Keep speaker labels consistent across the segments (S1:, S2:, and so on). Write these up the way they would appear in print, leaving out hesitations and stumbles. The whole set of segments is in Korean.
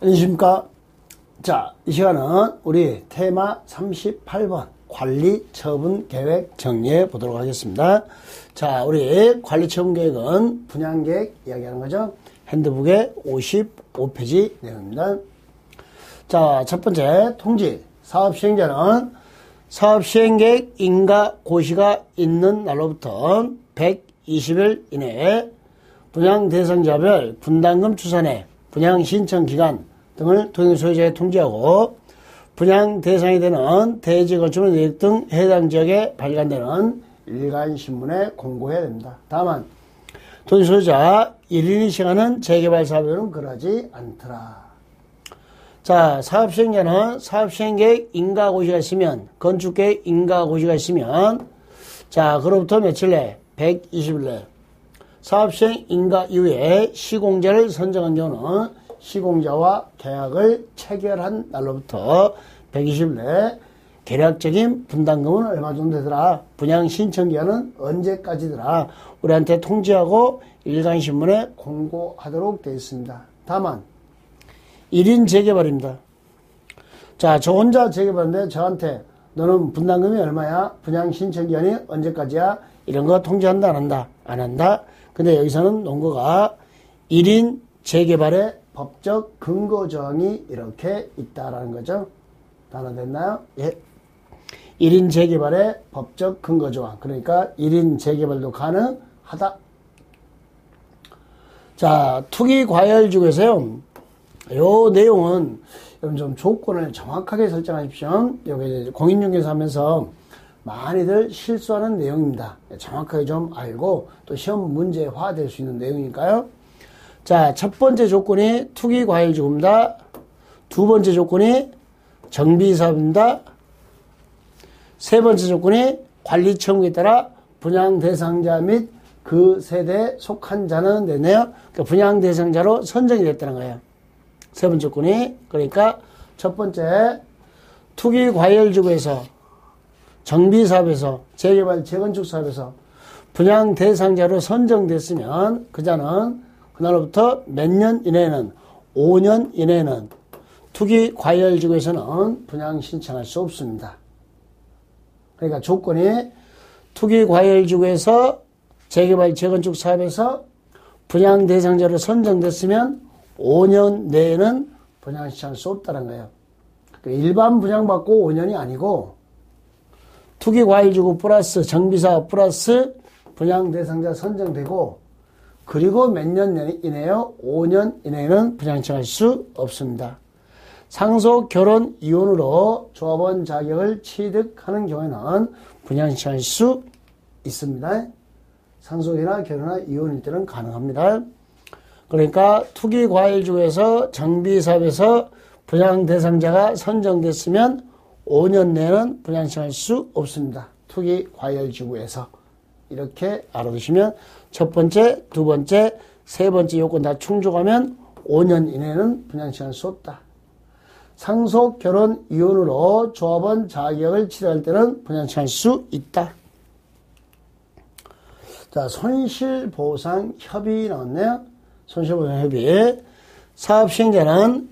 S1: 안녕하십니까. 자, 이 시간은 우리 테마 38번 관리 처분 계획 정리해 보도록 하겠습니다. 자, 우리 관리 처분 계획은 분양 계획 이야기하는 거죠. 핸드북의 55페이지 내용입니다. 자, 첫 번째 통지. 사업 시행자는 사업 시행 계획 인가 고시가 있는 날로부터 120일 이내에 분양 대상자별 분담금 추산에 분양 신청 기간 등을 통해 소유자에 통지하고 분양 대상이 되는 대지 건축물 계획 등 해당 지역에 발간되는 일간신문에 공고해야 됩니다. 다만 통지 소유자 1인이 시행하는 재개발 사업에는 그러지 않더라. 자, 사업 시행자는 사업 시행 계획 인가 고시가 있으면 건축 계획 인가 고시가 있으면 자, 그로부터 며칠 내 120일 내 사업 시행 인가 이후에 시공자를 선정한 경우는 시공자와 계약을 체결한 날로부터 120일 내 계략적인 분담금은 얼마 정도 되더라. 분양 신청 기한은 언제까지더라. 우리한테 통지하고 일간신문에 공고하도록 되어 있습니다. 다만 1인 재개발입니다. 자, 저 혼자 재개발인데 저한테 너는 분담금이 얼마야? 분양 신청 기한이 언제까지야? 이런 거 통지한다 안 한다? 안 한다. 근데 여기서는 논거가 1인 재개발의 법적 근거 조항이 이렇게 있다라는 거죠. 단어됐나요? 예. 1인 재개발의 법적 근거 조항. 그러니까 1인 재개발도 가능하다. 자, 투기 과열지구에서요. 요 내용은 여러분 좀 조건을 정확하게 설정하십시오. 여기 공인중개사 하면서 많이들 실수하는 내용입니다. 정확하게 좀 알고 또 시험 문제화 될 수 있는 내용이니까요. 자, 첫 번째 조건이 투기 과열지구입니다. 두 번째 조건이 정비사업입니다. 세 번째 조건이 관리 처분에 따라 분양 대상자 및 그 세대에 속한 자는 됐네요. 그러니까 분양 대상자로 선정이 됐다는 거예요. 세 번째 조건이. 그러니까 첫 번째 투기 과열지구에서 정비사업에서 재개발 재건축 사업에서 분양 대상자로 선정됐으면 그자는 그날로부터 몇 년 이내에는 5년 이내에는 투기 과열지구에서는 분양 신청할 수 없습니다. 그러니까 조건이 투기 과열지구에서 재개발 재건축 사업에서 분양 대상자로 선정됐으면 5년 내에는 분양 신청할 수 없다는 거예요. 그러니까 일반 분양받고 5년이 아니고 투기 과열지구 플러스 정비사업 플러스 분양 대상자 선정되고 그리고 몇 년 이내요? 5년 이내에는 분양 신청할 수 없습니다. 상속, 결혼, 이혼으로 조합원 자격을 취득하는 경우에는 분양 신청할 수 있습니다. 상속이나 결혼이나 이혼일 때는 가능합니다. 그러니까 투기 과열지구에서 정비사업에서 분양 대상자가 선정됐으면 5년 내에는 분양 신청할 수 없습니다. 투기 과열지구에서. 이렇게 알아두시면 첫 번째, 두 번째, 세 번째 요건 다 충족하면 5년 이내는 분양 신청할 수 없다. 상속, 결혼, 이혼으로 조합원 자격을 취득할 때는 분양 신청할 수 있다. 자, 손실보상 협의 나왔네요. 손실보상 협의. 사업 시행자는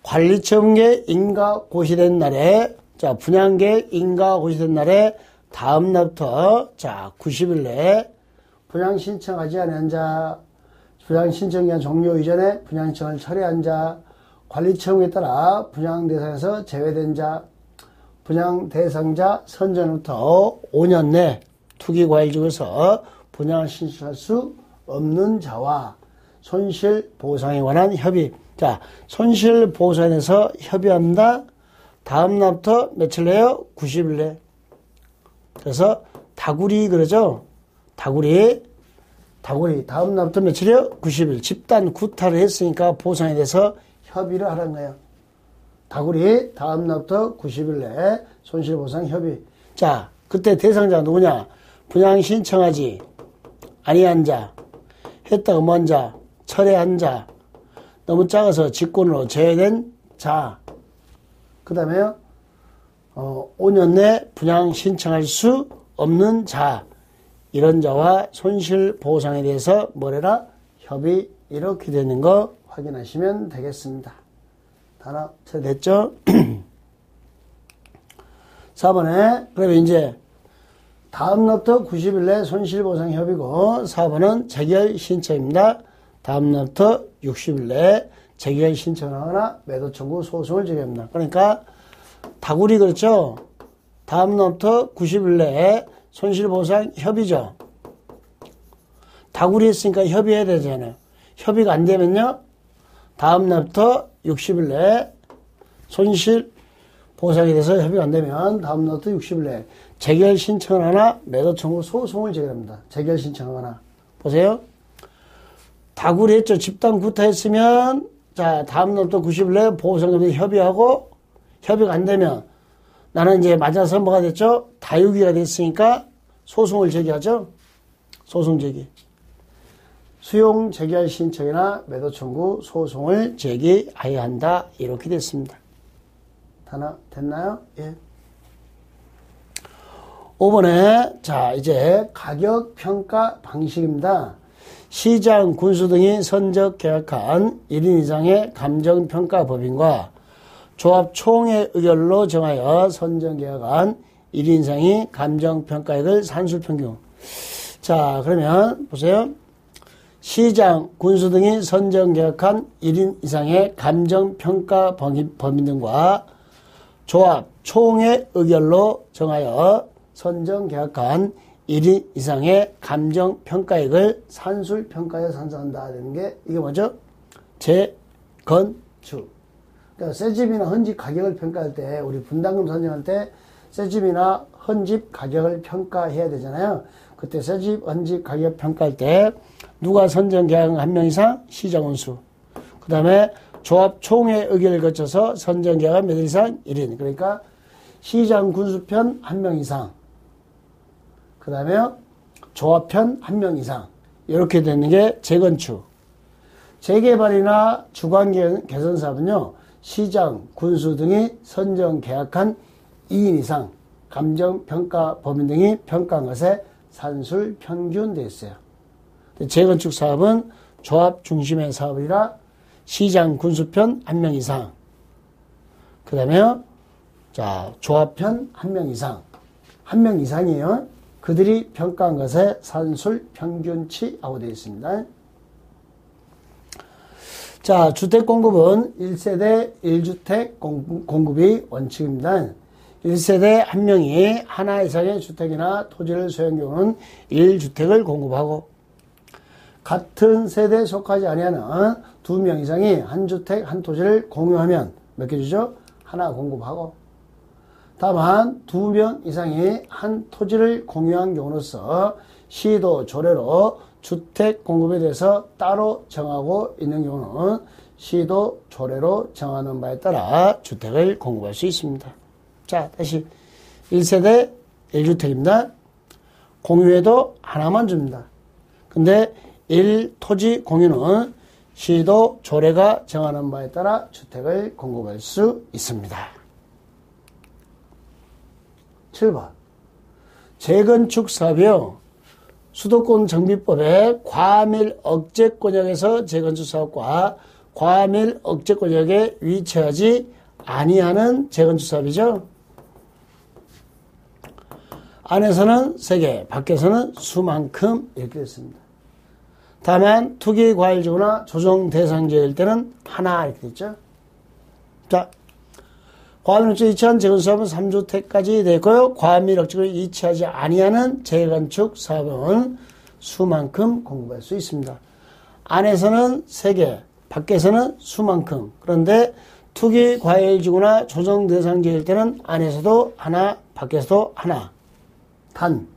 S1: 관리처분계획 인가 고시된 날에 자, 분양계획 인가 고시된 날에 다음 날부터 자 90일 내에 분양 신청하지 않은 자, 분양 신청기한 종료 이전에 분양 신청을 철회한 자, 관리 처분에 따라 분양 대상에서 제외된 자, 분양 대상자 선정부터 5년 내 투기 과열지구에서 분양을 신청할 수 없는 자와 손실 보상에 관한 협의. 자, 손실 보상에 대해서 협의합니다. 다음 날부터 며칠 내요? 90일 내. 그래서 다구리 그러죠? 다구리 다음 날부터 며칠이요? 90일. 집단 구타를 했으니까 보상에 대해서 협의를 하라는 거예요. 다구리 다음 날부터 90일 내 손실보상 협의. 자, 그때 대상자가 누구냐? 분양 신청하지 아니한 자, 했다가 먼 자, 철회한 자, 너무 작아서 직권으로 제외된 자, 그 다음에요 5년 내 분양 신청할 수 없는 자, 이런 자와 손실보상에 대해서 뭐래라? 협의 이렇게 되는 거 확인하시면 되겠습니다. 하나, 됐죠? 4번에, 그러면 이제, 다음날부터 90일 내 손실보상협의고, 4번은 재결 신청입니다. 다음날부터 60일 내에 재결 신청하거나 매도 청구 소송을 제기합니다. 그러니까, 다구리 그렇죠? 다음날부터 90일 내에 손실보상협의죠. 다구리 했으니까 협의해야 되잖아요. 협의가 안 되면요, 다음날부터 60일 내에 손실보상에 대해서 협의가 안 되면 다음날부터 60일 내에 재결 신청을 하나 매도 청구 소송을 제기합니다. 재결 신청하거나. 보세요. 다구리 했죠. 집단 구타했으면 자 다음날부터 90일 내에 보호상협의 협의하고 협의가 안 되면 나는 이제 맞아서 뭐가 됐죠? 다유기가 됐으니까 소송을 제기하죠. 소송 제기. 수용 재결 신청이나 매도 청구 소송을 제기해야 한다. 이렇게 됐습니다. 하나 됐나요? 예. 5번에 자 이제 가격 평가 방식입니다. 시장, 군수 등이 선적 계약한 1인 이상의 감정평가 법인과 조합 총회 의결로 정하여 선정 계약한 1인 이상이 감정평가액을 산술평균. 자 그러면 보세요. 시장, 군수 등이 선정 계약한 1인 이상의 감정평가 법인 등과 조합, 총회 의결로 정하여 선정 계약한 1인 이상의 감정평가액을 산술평가에 산정한다. 되는 게 이게 뭐죠? 재건축. 그러니까 새집이나 헌집 가격을 평가할 때 우리 분담금 선정할 때 새집이나 헌집 가격을 평가해야 되잖아요. 그때 새집, 헌집 가격 평가할 때 누가 선정 계약은 한 명 이상? 시장 원수. 그 다음에 조합 총회 의결을 거쳐서 선정 계약은 몇 일 이상? 1인. 그러니까 시장 군수편 한 명 이상. 그 다음에 조합편 한 명 이상. 이렇게 되는 게 재건축. 재개발이나 주관 개선 사업은요. 시장, 군수 등이 선정 계약한 2인 이상 감정평가 법인 등이 평가한 것에 산술 평균되어 있어요. 재건축 사업은 조합 중심의 사업이라 시장, 군수편 한 명 이상. 그 다음에 자 조합편 한 명 이상. 한 명 이상이에요. 그들이 평가한 것에 산술 평균치하고 되어 있습니다. 자, 주택 공급은 1세대 1주택 공급이 원칙입니다. 1세대 한 명이 하나 이상의 주택이나 토지를 소유한 경우는 1주택을 공급하고 같은 세대에 속하지 아니하는 2명 이상이 한 주택 한 토지를 공유하면 몇 개 주죠? 하나 공급하고 다만 2명 이상이 한 토지를 공유한 경우로서 시도 조례로 주택 공급에 대해서 따로 정하고 있는 경우는 시도 조례로 정하는 바에 따라 주택을 공급할 수 있습니다. 자, 다시 1세대 1주택입니다. 공유에도 하나만 줍니다. 근데 1토지 공유는 시도 조례가 정하는 바에 따라 주택을 공급할 수 있습니다. 7번 재건축 사업이요. 수도권 정비법의 과밀 억제권역에서 재건축 사업과 과밀 억제권역에 위치하지 아니하는 재건축 사업이죠. 안에서는 3개, 밖에서는 수만큼 이렇게 됐습니다. 다만 투기과일지구나 조정대상지일 때는 하나 이렇게 됐죠. 자, 과밀억제 위치한 재건축 사업은 3주택까지 되고요. 과밀억제를 위치하지 아니하는 재건축 사업은 수만큼 공급할 수 있습니다. 안에서는 3개, 밖에서는 수만큼. 그런데 투기과일지구나 조정대상지일 때는 안에서도 하나, 밖에서도 하나. 단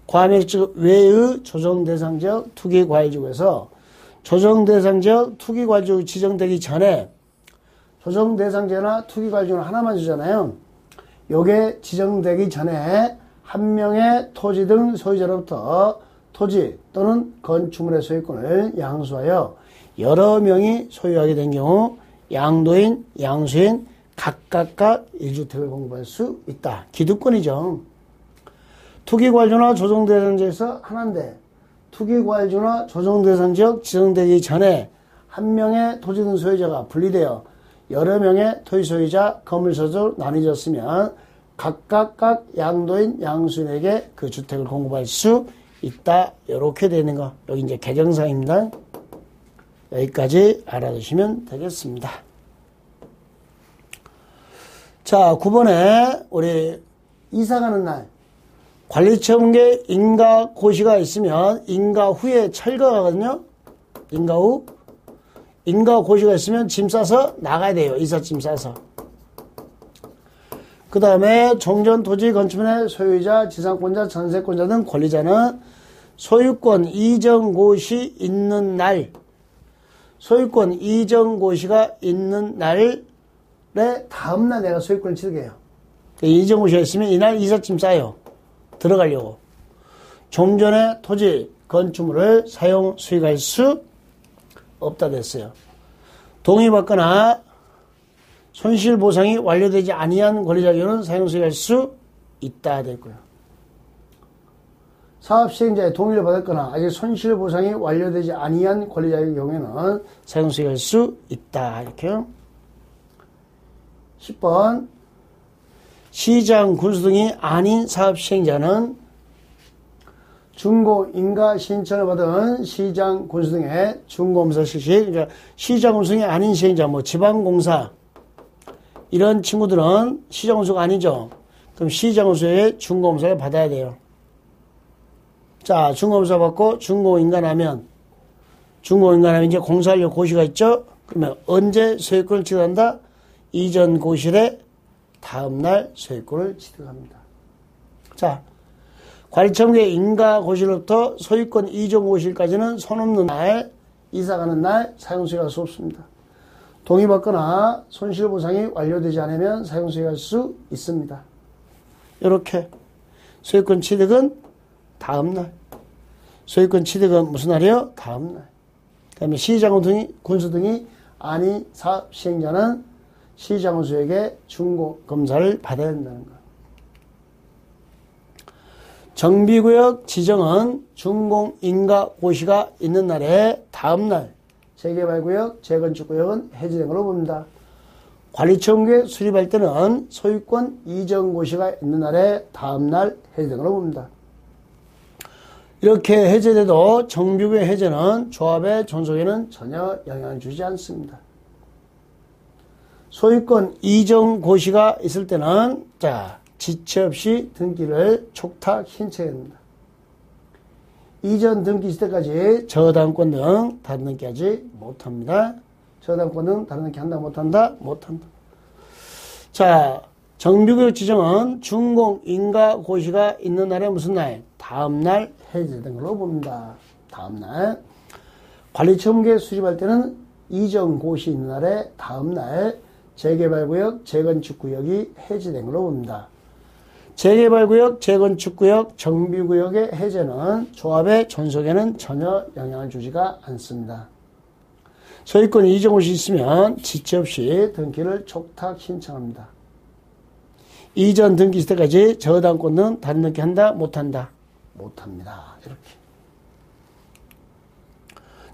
S1: 과밀억제 외의 조정대상지역 투기과일지구에서 조정대상지역 투기과일지구 지정되기 전에 조정대상지나 투기과일지구는 하나만 주잖아요. 요게 지정되기 전에 한 명의 토지 등 소유자로부터 토지 또는 건축물의 소유권을 양수하여 여러 명이 소유하게 된 경우 양도인, 양수인 각각 1주택을 공급할 수 있다. 기득권이죠. 투기과일지구나 조정대상지역에서 하나인데 투기과일지구나 조정대상지역 지정되기 전에 한 명의 토지 등 소유자가 분리되어 여러 명의 토지 소유자 건물소유자로 나뉘어졌으면 각각 양도인 양수인에게 그 주택을 공급할 수 있다. 이렇게 되는 거. 여기 이제 개정사항입니다. 여기까지 알아두시면 되겠습니다. 자, 9번에 우리 이사가는 날 관리처분계 인가 고시가 있으면 인가 후에 철거하거든요. 인가 후 인가 고시가 있으면 짐 싸서 나가야 돼요. 이사 짐 싸서. 그 다음에 종전 토지 건축물의 소유자, 지상권자, 전세권자 등 권리자는 소유권 이전 고시 있는 날, 소유권 이전 고시가 있는 날에 다음날 내가 소유권을 취득해요. 이전 고시가 있으면 이날 이삿짐 싸요. 들어가려고. 종전의 토지 건축물을 사용 수익할 수 없다 됐어요. 동의받거나 손실보상이 완료되지 아니한 권리자에게는 사용 수익할 수 있다 됐고요. 사업시행자의 동의를 받았거나 아직 손실보상이 완료되지 아니한 권리자의 경우에는 사용 수익할 수 있다 이렇게요. 10번 시장, 군수 등이 아닌 사업시행자는 준공 인가 신청을 받은 시장, 군수 등의 준공검사 실시, 그러니까 시장, 군수 등이 아닌 시행자, 뭐 지방공사 이런 친구들은 시장, 군수가 아니죠. 그럼 시장, 군수의 준공검사를 받아야 돼요. 자, 준공검사 받고 준공인가하면 이제 공사하려고 고시가 있죠. 그러면 언제 소유권을 취득한다? 이전 고시의 다음날 소유권을 취득합니다. 자, 관리처분계 인가 고시로부터 소유권 이전 고시까지는 손 없는 날, 이사가는 날 사용 수익할 수 없습니다. 동의받거나 손실보상이 완료되지 않으면 사용 수익할 수 있습니다. 이렇게 소유권 취득은 다음날, 소유권 취득은 무슨 날이요? 다음날. 그 다음에 시장, 군수 등이 아닌 사업 시행자는 시장, 군수에게 준공검사를 받아야 된다는 것. 정비구역 지정은 준공인가 고시가 있는 날에 다음날, 재개발구역, 재건축구역은 해제된 걸로 봅니다. 관리처분계 수립할 때는 소유권 이전 고시가 있는 날에 다음날 해제된 걸로 봅니다. 이렇게 해제돼도 정비구역 해제는 조합의 존속에는 전혀 영향을 주지 않습니다. 소유권 이전 고시가 있을 때는 지체 없이 등기를 촉탁 신청해야 됩니다. 이전 등기 있을 때까지 저당권 등 다른 등기하지 못합니다. 저당권 등 다른 등기 한다 못한다? 못한다. 자, 정비구역 지정은 준공인가 고시가 있는 날에 무슨 날? 다음날 해제된 걸로 봅니다. 다음날. 관리처분계 수립할 때는 이전 고시 있는 날에 다음날 재개발구역, 재건축구역이 해제된 걸로 봅니다. 재개발구역, 재건축구역, 정비구역의 해제는 조합의 존속에는 전혀 영향을 주지가 않습니다. 소유권 이전 고시 있으면 지체 없이 등기를 촉탁 신청합니다. 이전 등기 있을 때까지 저당권 등 다른 등기 한다? 못한다? 못합니다. 이렇게.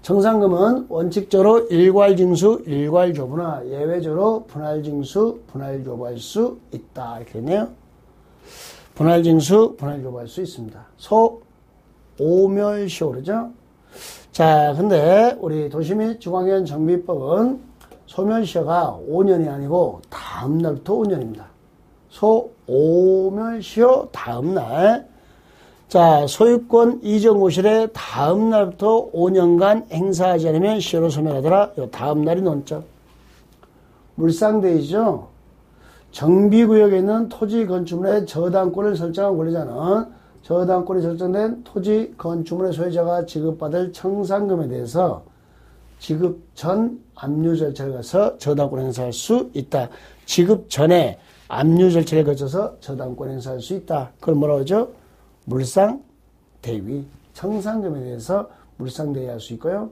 S1: 정상금은 원칙적으로 일괄징수, 일괄조부나 예외적으로 분할징수, 분할조부할 수 있다. 이렇게 했네요. 분할징수, 분할조부할 수 있습니다. 오멸시효 그러죠? 자, 근데 우리 도시및 지방현 정비법은 소멸시효가 5년이 아니고 다음 날부터 5년입니다. 오멸시효 다음 날. 자, 소유권 이전 고시의 다음 날부터 5년간 행사하지 않으면 시효로 소멸하더라. 요 다음 날이 논점. 물상대이죠. 정비구역에 있는 토지 건축물의 저당권을 설정한 권리자는 저당권이 설정된 토지 건축물의 소유자가 지급받을 청산금에 대해서 지급 전 압류 절차를 거쳐서 저당권 행사할 수 있다. 지급 전에 압류 절차를 거쳐서 저당권 행사할 수 있다. 그걸 뭐라고 하죠? 물상대위. 청산금에 대해서 물상대위할 수 있고요.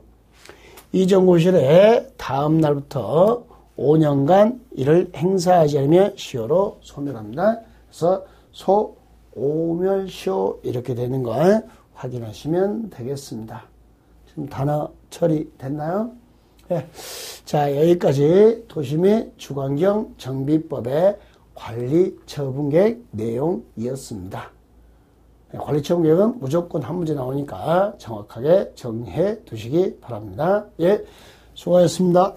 S1: 이전 고시의 다음 날부터 5년간 이를 행사하지 않으면 시효로 소멸합니다. 그래서 소오멸시효 이렇게 되는 걸 확인하시면 되겠습니다. 지금 단어 처리됐나요? 예. 자, 여기까지 도시및 주관경 정비법의 관리 처분계획 내용이었습니다. 관리 처분계획은 무조건 한 문제 나오니까 정확하게 정리해 두시기 바랍니다. 예, 수고하셨습니다.